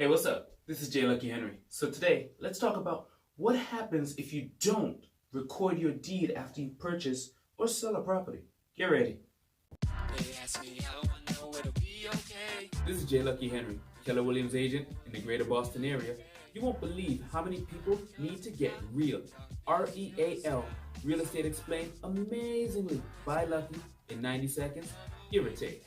Hey, what's up? This is J. Lucky Henry. So today, let's talk about what happens if you don't record your deed after you purchase or sell a property. Get ready. This is J. Lucky Henry, Keller Williams agent in the greater Boston area. You won't believe how many people need to get real, R-E-A-L, real estate explained amazingly by Lucky in 90 seconds, give or take.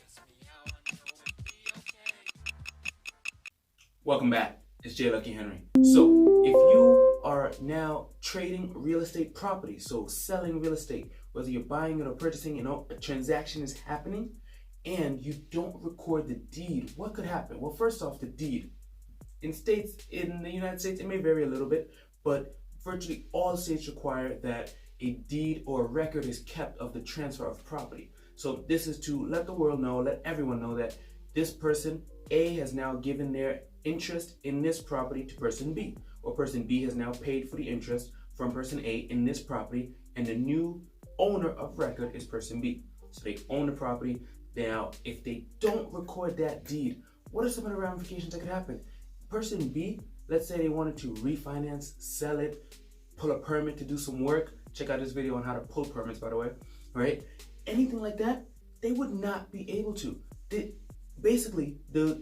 Welcome back. It's J. Lucky Henry. So, if you are now trading real estate property, so selling real estate, whether you're buying it or purchasing, a transaction is happening, and you don't record the deed, what could happen? Well, first off, the deed. In the United States, it may vary a little bit, but virtually all states require that a deed or record is kept of the transfer of property. So this is to let the world know, let everyone know that this person A has now given their interest in this property to person B, or person B has now paid for the interest from person A in this property, and the new owner of record is person B. So they own the property. Now, if they don't record that deed, what are some of the ramifications that could happen? Person B, let's say they wanted to refinance, sell it, pull a permit to do some work. Check out this video on how to pull permits, by the way, right? Anything like that, they would not be able to. Basically, the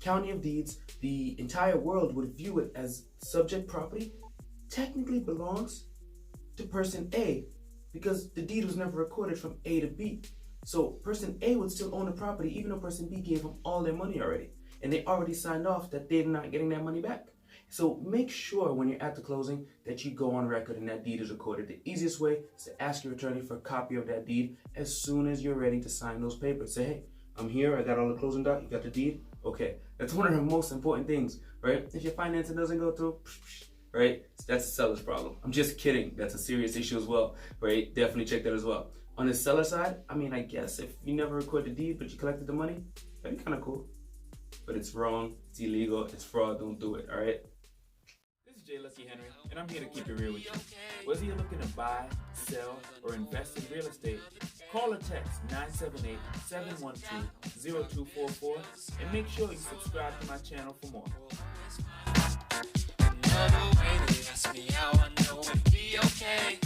County of Deeds, the entire world would view it as subject property technically belongs to person A because the deed was never recorded from A to B. So person A would still own the property even though person B gave them all their money already. And they already signed off that they're not getting that money back. So make sure when you're at the closing that you go on record and that deed is recorded. The easiest way is to ask your attorney for a copy of that deed as soon as you're ready to sign those papers. Say, hey, I'm here, I got all the closing doc, you got the deed? Okay, that's one of the most important things, right? If your financing doesn't go through, right, that's the seller's problem. I'm just kidding, that's a serious issue as well, right? Definitely check that as well. On the seller side, I guess if you never record the deed but you collected the money, that'd be kind of cool. But it's wrong, it's illegal, it's fraud, don't do it, all right? This is J. Lucky Henry, and I'm here to keep it real with you. Whether you're looking to buy, sell, or invest in real estate, call or text 978-712-0244 and make sure you subscribe to my channel for more. Another way they ask me how I know it'll be okay.